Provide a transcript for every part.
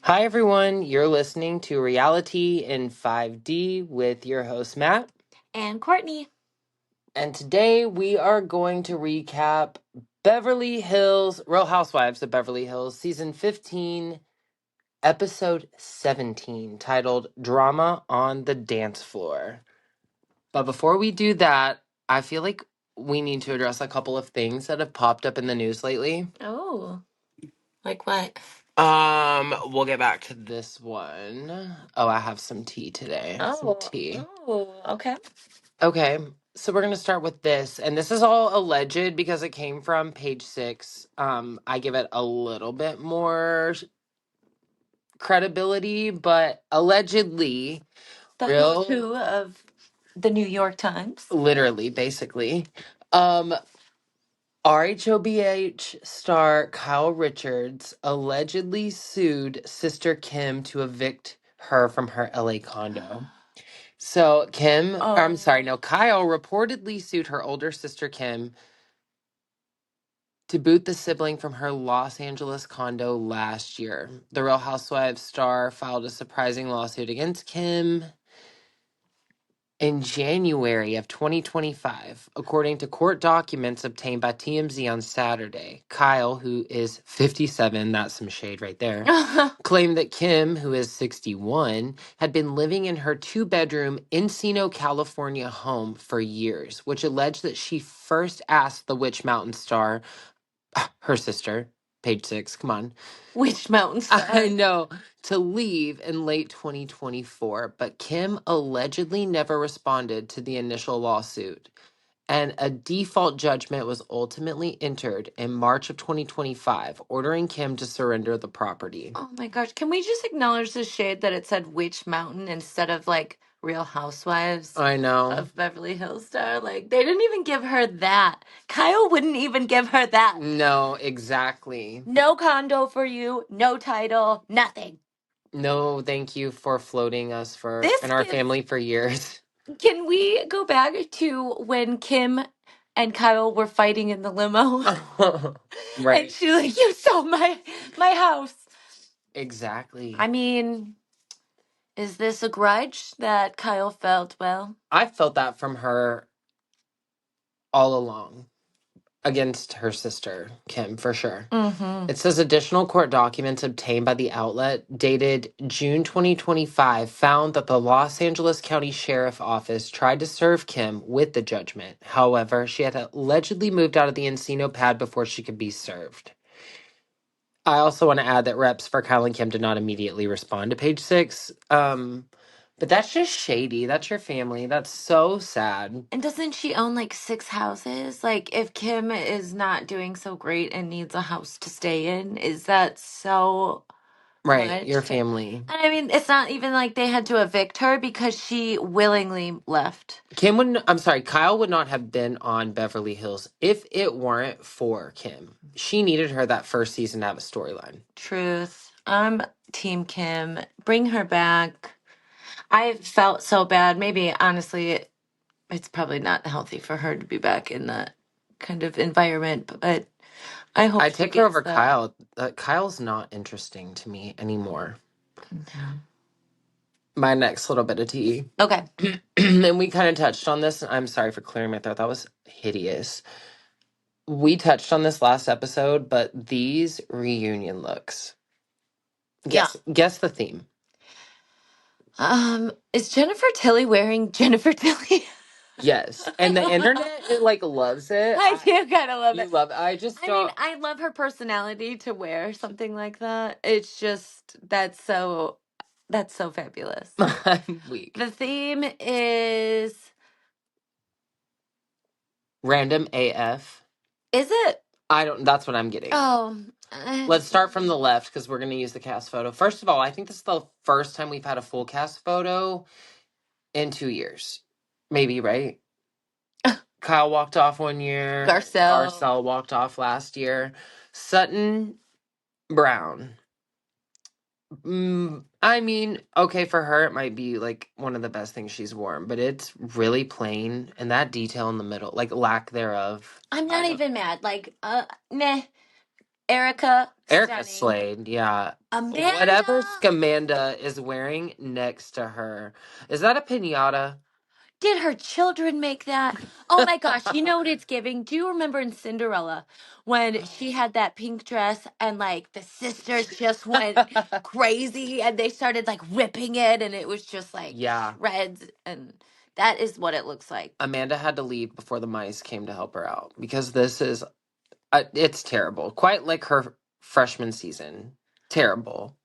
Hi, everyone. You're listening to Reality in 5D with your host, Matt. And Courtney. And today we are going to recap Real Housewives of Beverly Hills, season 15, episode 17, titled Drama on the Dance Floor. But before we do that, I feel like we need to address a couple of things that have popped up in the news lately. Oh, like what? We'll get back to this one. Oh, I have some tea today. Some tea. Okay. Okay, so we're gonna start with this, and this is all alleged because it came from page 6. I give it a little bit more credibility, but allegedly, The real, who's who of the New York Times. literally, basically, um, RHOBH star Kyle Richards allegedly sued sister Kim to evict her from her LA condo. So Kyle reportedly sued her older sister Kim to boot the sibling from her Los Angeles condo last year. The Real Housewives star filed a surprising lawsuit against Kim in January of 2025, according to court documents obtained by TMZ on Saturday. Kyle, who is 57, that's some shade right there, claimed that Kim, who is 61, had been living in her two-bedroom Encino, California home for years, which alleged that she first asked the Witch Mountain star, her sister, page 6, come on. Which mountain I star? know, to leave in late 2024, but Kim allegedly never responded to the initial lawsuit. And a default judgment was ultimately entered in March of 2025, ordering Kim to surrender the property. Oh my gosh. Can we just acknowledge the shade that it said Witch Mountain instead of like Real Housewives I know. of Beverly Hills star? Like they didn't even give her that. Kyle wouldn't even give her that. No, exactly. No condo for you, no title, nothing. No, thank you for floating us This in our gives family for years. Can we go back to when Kim and Kyle were fighting in the limo? And Right. she's like, "You stole my house." Exactly. I mean, is this a grudge that Kyle felt? Well, I felt that from her all along against her sister, Kim, for sure. mm-hmm. It says additional court documents obtained by the outlet dated June 2025 found that the Los Angeles County Sheriff Office tried to serve Kim with the judgment. However, she had allegedly moved out of the Encino pad before she could be served. I also want to add that reps for Kyle and Kim did not immediately respond to page 6. But that's just shady. That's your family. That's so sad. And doesn't she own like 6 houses? Like, if Kim is not doing so great and needs a house to stay in, is that so Right, much your to? And family. I mean, it's not even like they had to evict her because she willingly left. Kyle would not have been on Beverly Hills if it weren't for Kim. She needed her that first season to have a storyline. Truth. I'm Team Kim. Bring her back. I felt so bad. Maybe, honestly, it's probably not healthy for her to be back in that kind of environment, but I hope I she take her gets over the. Kyle. Kyle's not interesting to me anymore. My next little bit of tea. Okay. And we kind of touched on this. I'm sorry for clearing my throat. That was hideous. We touched on this last episode, but these reunion looks. Guess the theme. Is Jennifer Tilly wearing Jennifer Tilly? Yes, and the internet loves it. I do kind of love You it. love it. I just I mean, don't. I love her personality to wear something like that. It's just that's so fabulous. I'm weak. The theme is Random AF. Is it? I don't. That's what I'm getting. Oh, Let's start from the left because we're going to use the cast photo. First of all, I think this is the first time we've had a full cast photo in 2 years. Maybe, right? Kyle walked off 1 year. Garcelle walked off last year. Sutton Brown. I mean, okay, for her, it might be like one of the best things she's worn, but it's really plain, and that detail in the middle, lack thereof. I'm not even mad. Like, meh. Erica, Erica stunning. Slade, yeah. Amanda! Whatever Scamanda is wearing next to her. Is that a pinata? Did her children make that? Oh my gosh, you know what it's giving? Do you remember in Cinderella when she had that pink dress and like the sisters just went crazy and they started like ripping it and it was just like Yeah. shreds, and that is what it looks like. Amanda had to leave before the mice came to help her out because this is, it's terrible. Quite like her freshman season. Terrible.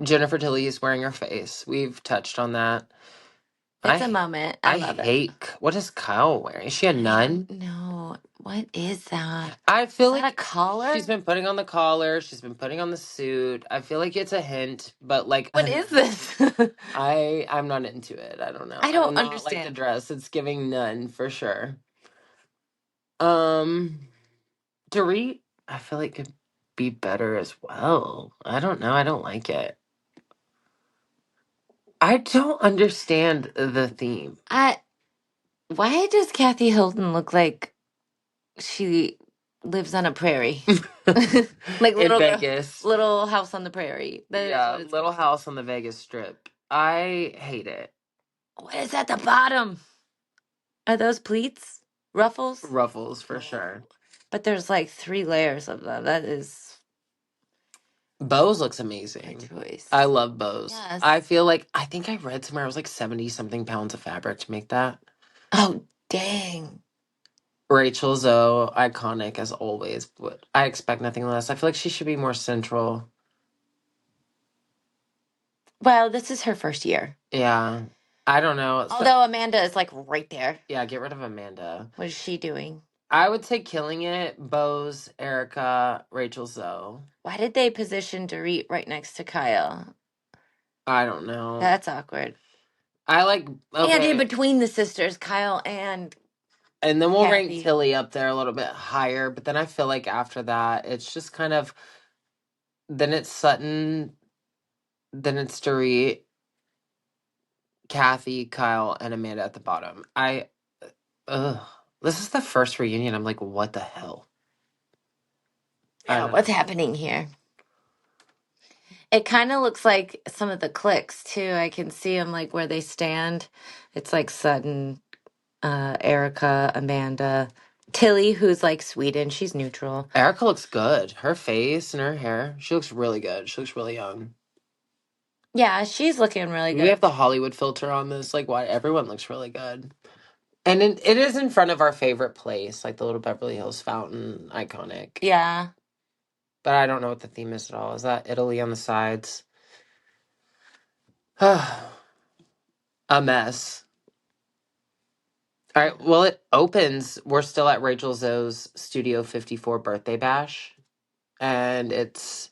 Jennifer Tilly is wearing her face. We've touched on that. It's a moment. I love it. What is Kyle wearing? Is she a nun? No, what is that? I feel Is that a collar? she's been putting on the collar. She's been putting on the suit. I feel like it's a hint, but like, What is this? I'm not into it. I don't know. I I do don't not like the understand. dress. It's giving nun for sure. Dorit, I feel like could be better as well. I don't know. I don't like it. I don't understand the theme. Why does Kathy Hilton look like she lives on a prairie? Like In Vegas. little house on the prairie. That is Yeah, what it's Little giving. House on the Vegas Strip. I hate it. What is at the bottom? Are those pleats? Ruffles? Ruffles for sure. But there's like 3 layers of them. That is Bose looks a amazing. choice. I love Bose. Yes. I feel like, I think I read somewhere it was like 70 something pounds of fabric to make that. Oh, dang. Rachel Zoe, iconic as always, but I expect nothing less. I feel like she should be more central. Well, this is her first year. Yeah. I don't know. Although Amanda is like right there. Yeah, get rid of Amanda. What is she doing? I would say Killing It, Bose, Erica, Rachel Zoe. Why did they position Dorit right next to Kyle? I don't know. That's awkward. I like, okay. And in between the sisters, Kyle and And then we'll Kathy. rank Tilly up there a little bit higher, but then I feel like after that, it's just kind of, then it's Sutton, then it's Dorit, Kathy, Kyle, and Amanda at the bottom. Ugh. This is the first reunion. I'm like, what the hell? Yeah, what's happening here? It kind of looks like some of the cliques too. I can see them like where they stand. It's like Sutton, Erica, Amanda, Tilly, who's like Sweden. She's neutral. Erica looks good. Her face and her hair. She looks really good. She looks really young. Yeah, she's looking really good. We have the Hollywood filter on this. Like, why? Everyone looks really good. And it is in front of our favorite place, like the little Beverly Hills fountain, iconic. Yeah. But I don't know what the theme is at all. Is that Italy on the sides? A mess. All right. Well, it opens. We're still at Rachel Zoe's Studio 54 birthday bash. And it's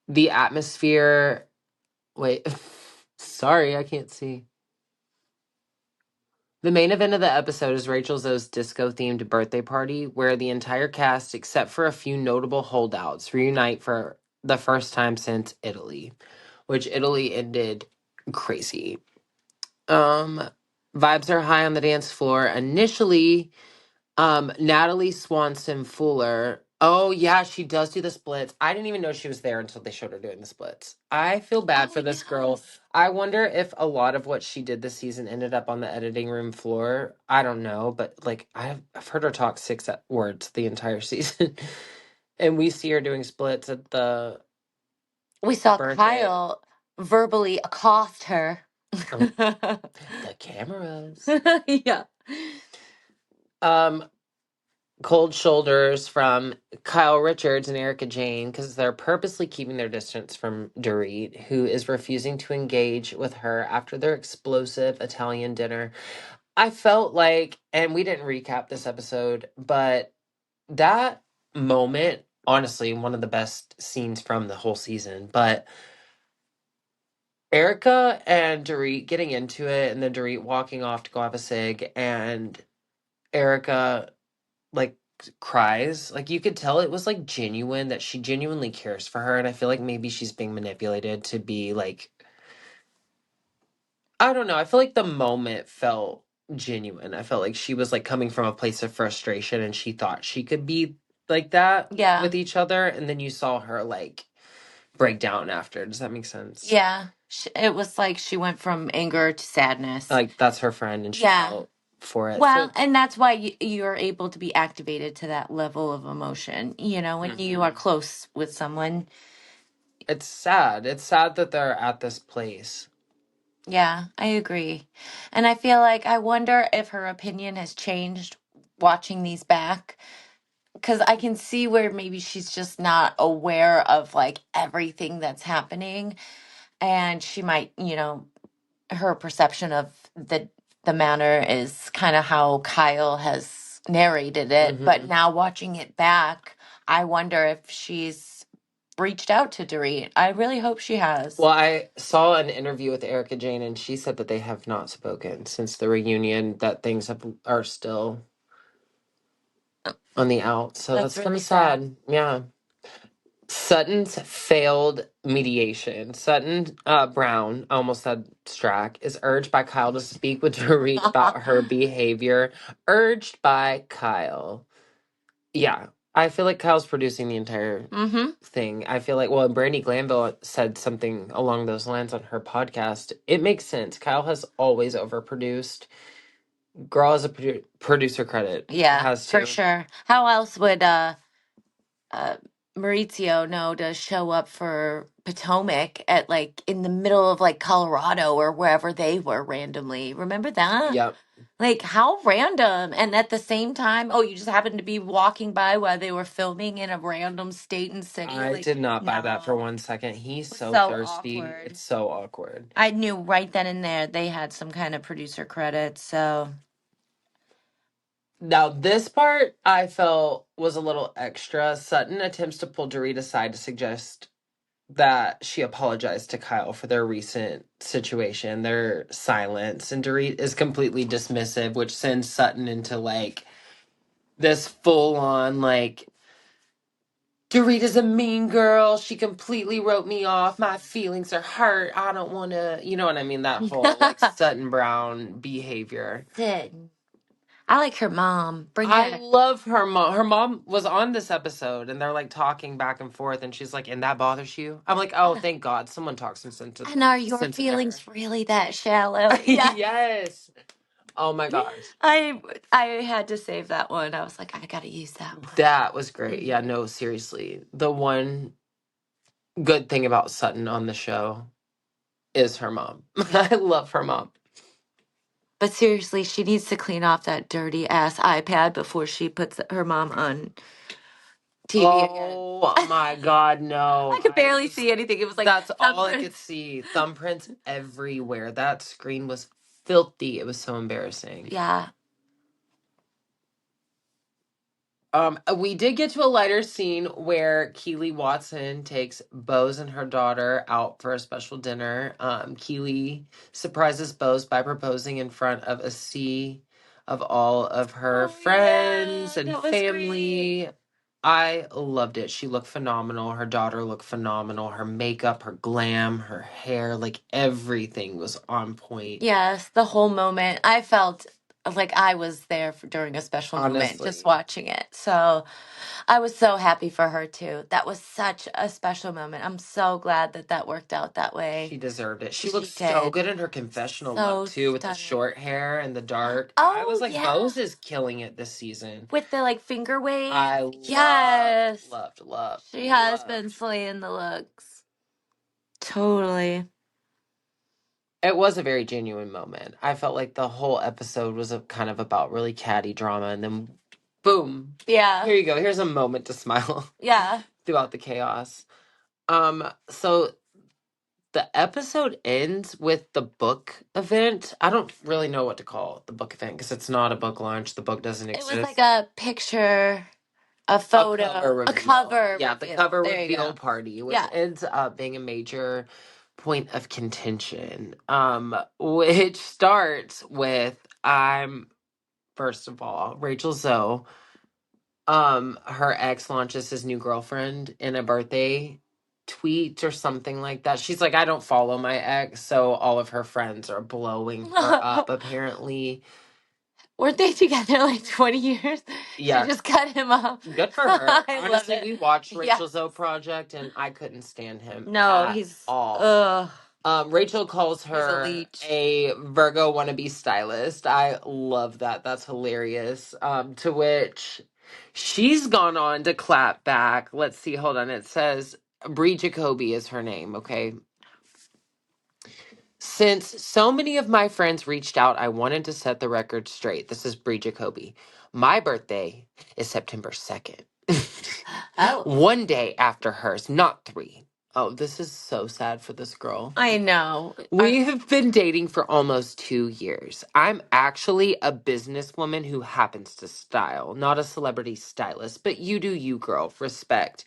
the atmosphere. Wait. Sorry, I can't see. The main event of the episode is Rachel Zoe's disco-themed birthday party, where the entire cast, except for a few notable holdouts, reunite for the first time since Italy, which Italy ended crazy. Vibes are high on the dance floor. Initially, Natalie Swanson Fuller. Oh yeah, she does do the splits. I didn't even know she was there until they showed her doing the splits. I feel bad for this girl. I wonder if a lot of what she did this season ended up on the editing room floor. I don't know, but like I've heard her talk 6 words the entire season, and we see her doing splits at the. We saw birthday. Kyle verbally accost her. The cameras. Yeah. Cold shoulders from Kyle Richards and Erica Jane because they're purposely keeping their distance from Dorit, who is refusing to engage with her after their explosive Italian dinner. I felt like, and we didn't recap this episode, but that moment, honestly, one of the best scenes from the whole season. But Erica and Dorit getting into it, and then Dorit walking off to go have a cig, and Erica like cries. Like you could tell it was like genuine, that she genuinely cares for her, and I feel like maybe she's being manipulated to be like, I don't know, I feel like the moment felt genuine. I felt like she was like coming from a place of frustration and she thought she could be like that Yeah. with each other, and then you saw her like break down after. Does that make sense? Yeah. It was like she went from anger to sadness. Like that's her friend, and she Yeah. felt for it. So Well, and that's why you're able to be activated to that level of emotion. You know, when you are close with someone. it's sad. It's sad that they're at this place. Yeah, I agree. And I feel like I wonder if her opinion has changed watching these back. Because I can see where maybe she's just not aware of like everything that's happening. And she might, you know, her perception of the manner is kind of how Kyle has narrated it. But now watching it back, I wonder if she's reached out to Dorit. I really hope she has. Well, I saw an interview with Erica Jane, and she said that they have not spoken since the reunion. That things are still on the out. So that's kind really of sad. Yeah. Sutton's failed mediation. Sutton Brown, I almost said Strack, is urged by Kyle to speak with Dorit about her behavior. Urged by Kyle. Yeah. I feel like Kyle's producing the entire thing. I feel like, well, Brandy Glanville said something along those lines on her podcast. It makes sense. Kyle has always overproduced. Girl has a producer credit. Yeah, Has for to. sure. How else would Maurizio know to show up for Potomac at like in the middle of like Colorado or wherever they were randomly? Remember that? Yep. Like how random. And at the same time, oh, you just happened to be walking by while they were filming in a random state and city. I Like, did not buy that for no. 1 second. He's so So thirsty. awkward. It's so awkward. I knew right then and there they had some kind of producer credit. So Now, this part I felt was a little extra. Sutton attempts to pull Dorit aside to suggest that she apologized to Kyle for their recent situation, their silence, and Dorit is completely dismissive, which sends Sutton into like this full on like Dorit is a mean girl. She completely wrote me off. My feelings are hurt. I don't want to, you know what I mean? That whole like Sutton Brown behavior. did. I like her mom. Bring I back. love her mom. Her mom was on this episode and they're like talking back and forth and she's like, and that bothers you? I'm like, oh, thank God. Someone talks some sense And are your into her. feelings really that shallow? Yeah. Yes. Oh my gosh. I had to save that one. I was like, I gotta use that one. That was great. Yeah, no, seriously. The one good thing about Sutton on the show is her mom. I love her mom. But seriously, she needs to clean off that dirty ass iPad before she puts her mom on TV again. Oh my God, no. I could barely see anything. It was like That's all I thumbprints. could see. Thumbprints everywhere. That screen was filthy. It was so embarrassing. Yeah. We did get to a lighter scene where Keely Watson takes Bose and her daughter out for a special dinner. Keely surprises Bose by proposing in front of a sea of all of her friends and family. Great. I loved it. She looked phenomenal. Her daughter looked phenomenal. Her makeup, her glam, her hair, like everything was on point. Yes, the whole moment. I felt like I was there during a special moment just watching it. So I was so happy for her too. That was such a special moment. I'm so glad that that worked out that way. She deserved it. She looked so good in her confessional look too, with the short hair and the dark. I was like, Bose is killing it this season. With the like finger wave. I loved. She has been slaying the looks. Totally. It was a very genuine moment. I felt like the whole episode was kind of about really catty drama, and then boom. Yeah. Here you go. Here's a moment to smile. Yeah. Throughout the chaos. So the episode ends with the book event. I don't really know what to call the book event because it's not a book launch. The book doesn't exist. It was like a picture, a photo, a cover. Yeah, the cover reveal party, which ends up being a major point of contention. Which starts with first of all, Rachel Zoe. Her ex launches his new girlfriend in a birthday tweet or something like that. She's like, I don't follow my ex, so all of her friends are blowing her up apparently. Weren't they together like 20 years? She Yeah, just cut him off. good for her. I love Honestly, it. we watched Yeah. Rachel Zoe Project, and I couldn't stand him No, at he's all. ugh. Rachel calls He's a her leech. a Virgo wannabe stylist. I love that. That's hilarious. To which she's gone on to clap back. Let's see. Hold on. It says Bree Jacoby is her name. Okay. Since so many of my friends reached out, I wanted to set the record straight. This is Bree Jacoby. My birthday is September 2nd. Oh. One day after hers, not 3. Oh, this is so sad for this girl. I know. We have been dating for almost 2 years. I'm actually a businesswoman who happens to style, not a celebrity stylist, but you do you, girl. Respect.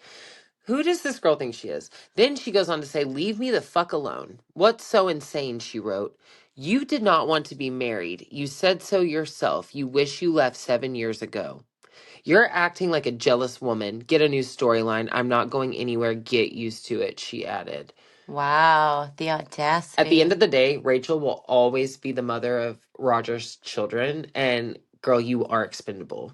Who does this girl think she is? Then she goes on to say, leave me the fuck alone. What's so insane, she wrote. You did not want to be married. You said so yourself. You wish you left 7 years ago. You're acting like a jealous woman. Get a new storyline. I'm not going anywhere. Get used to it, she added. Wow, the At the end audacity. of the day, Rachel will always be the mother of Roger's children. And girl, you are expendable.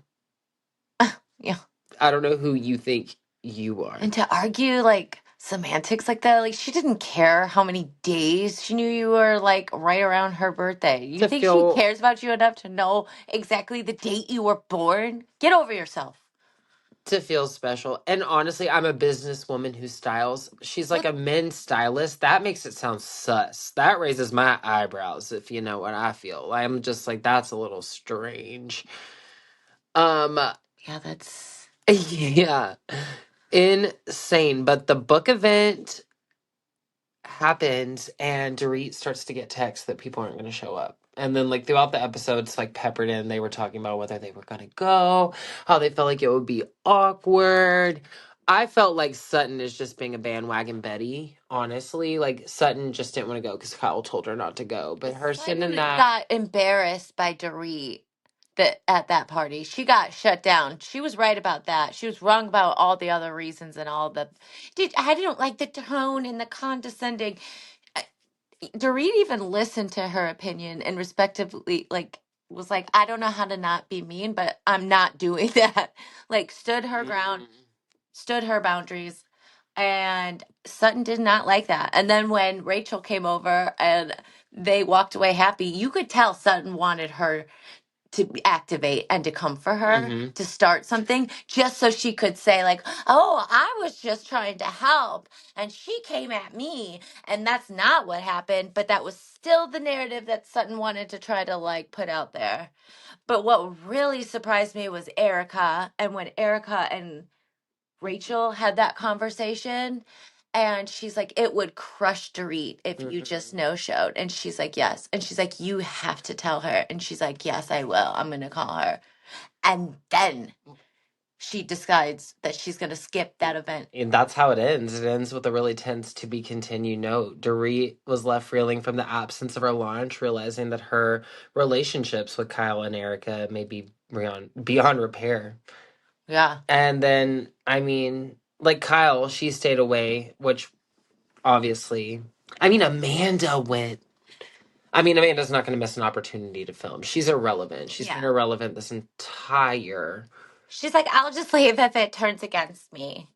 Yeah. I don't know who you think you are. And to argue like semantics like that, like she didn't care how many days she knew you were like right around her birthday. You To think she feel cares about you enough to know exactly the date you were born? Get over yourself. to feel special. And honestly, I'm a businesswoman who styles. She's like What? a men's stylist. That makes it sound sus. That raises my eyebrows, if you know what I feel. I'm just like, that's a little strange. Um, Yeah, that's yeah. Insane. But the book event happens and Dorit starts to get texts that people aren't going to show up. And then like throughout the episodes, like peppered in, they were talking about whether they were going to go, how they felt like it would be awkward. I felt like Sutton is just being a bandwagon Betty, honestly. Like Sutton just didn't want to go because Kyle told her not to go. But her Sutton sending that, got embarrassed by Dorit that at that party. She got shut down. She was right about that. She was wrong about all the other reasons and all the I don't like the tone and the condescending. Dorit even listened to her opinion and respectively like was like, I don't know how to not be mean, but I'm not doing that. Like stood her ground, stood her boundaries. And Sutton did not like that. And then when Rachel came over and they walked away happy, you could tell Sutton wanted her to activate and to come for her mm-hmm. to start something just so she could say like, oh, I was just trying to help and she came at me, and that's not what happened, but that was still the narrative that Sutton wanted to try to like put out there. But what really surprised me was Erica, and when Erica and Rachel had that conversation, and she's like, it would crush Dorit if you just Mm-hmm. no showed. And she's like, yes. And she's like, you have to tell her. And she's like, yes, I will. I'm going to call her. And then she decides that she's going to skip that event. And that's how it ends. It ends with a really tense to be continued note. Dorit was left reeling from the absence of her launch, realizing that her relationships with Kyle and Erica may be beyond repair. Yeah. And then, I mean, like Kyle, she stayed away, which obviously, I mean, Amanda went. I mean, Amanda's not going to miss an opportunity to film. She's irrelevant. She's been Yeah. irrelevant this entire. She's like, I'll just leave if it turns against me.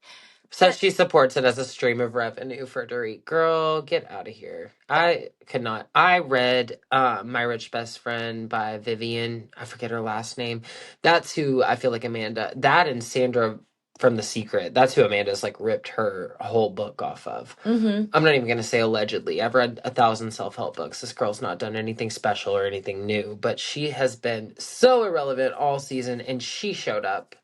Says But she supports it as a stream of revenue for Dorit. Girl, get out of here. I could not. I read My Rich Best Friend by Vivian. I forget her last name. That's who I feel like Amanda. That and Sandra from The Secret. That's who Amanda's like ripped her whole book off of. mm-hmm. I'm not even going to say allegedly. I've read 1,000 self-help books. This girl's not done anything special or anything new, but she has been so irrelevant all season, and she showed up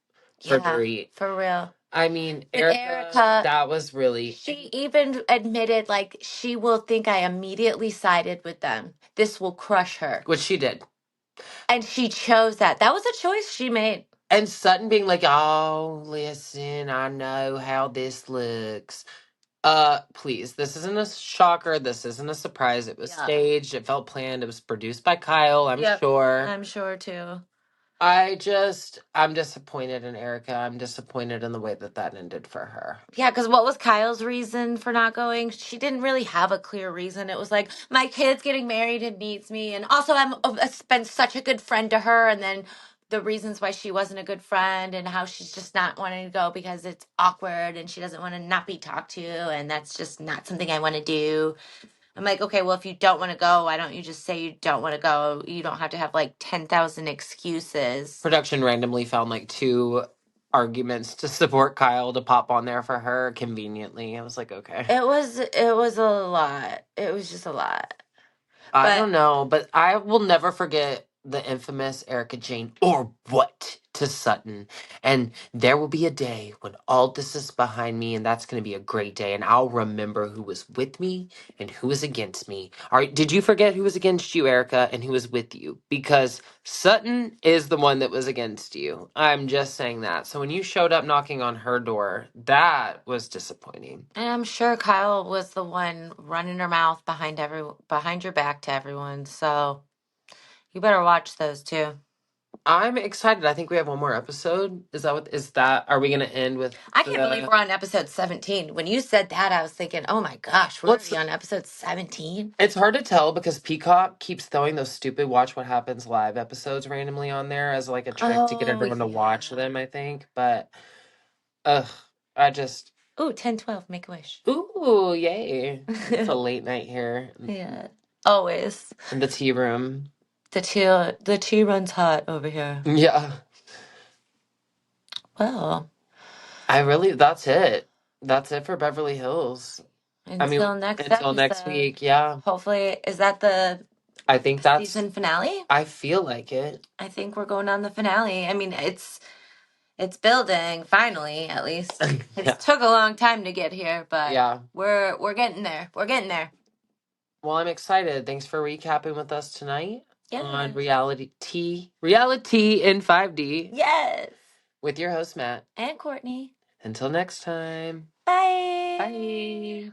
for Yeah, Dorit. for real. I mean, But Erica, Erica, that was really, she even admitted like she will think I immediately sided with them. This will crush her. which she did. And she chose that. That was a choice she made. And Sutton being like, oh, listen, I know how this looks. Please, this isn't a shocker. This isn't a surprise. It was Yeah. staged. It felt planned. It was produced by Kyle, I'm Yep. sure. I'm sure too. I'm disappointed in Erica. I'm disappointed in the way that ended for her. Yeah, because what was Kyle's reason for not going? She didn't really have a clear reason. It was like, my kid's getting married and needs me. And also, I've been such a good friend to her. And then the reasons why she wasn't a good friend and how she's just not wanting to go because it's awkward and she doesn't want to not be talked to. And that's just not something I want to do. I'm like, okay, well, if you don't want to go, why don't you just say you don't want to go? You don't have to have like 10,000 excuses. Production randomly found like 2 arguments to support Kyle to pop on there for her conveniently. I was like, okay. It was a lot. It was just a lot. I But don't know, but I will never forget the infamous Erica Jane or what to Sutton. And there will be a day when all this is behind me, and that's going to be a great day. And I'll remember who was with me and who was against me. All right, did you forget who was against you, Erica, and who was with you? Because Sutton is the one that was against you. I'm just saying that. So when you showed up knocking on her door, that was disappointing. and I'm sure Kyle was the one running her mouth behind your back to everyone. So you better watch those too. I'm excited. I think we have one more episode. Are we going to end with I can't believe we're on episode 17. When you said that, I was thinking, oh my gosh, we're already on episode 17. It's hard to tell because Peacock keeps throwing those stupid Watch What Happens live episodes randomly on there as like a trick to get everyone to watch them, I think. But, I just... Ooh, 10-12, make a wish. Ooh, yay. It's a late night here. Yeah, always. In the tea room. The tea runs hot over here. Yeah. Well, That's it. That's it for Beverly Hills. until next week, yeah. Hopefully, is that the I think that's season finale? I feel like it. I think we're going on the finale. I mean, it's building finally, at least. Yeah. It took a long time to get here, but Yeah. we're getting there. We're getting there. Well, I'm excited. Thanks for recapping with us tonight on Yes. Reality in 5D Yes. with your host Matt And Courtney. Until next time. Bye. Bye.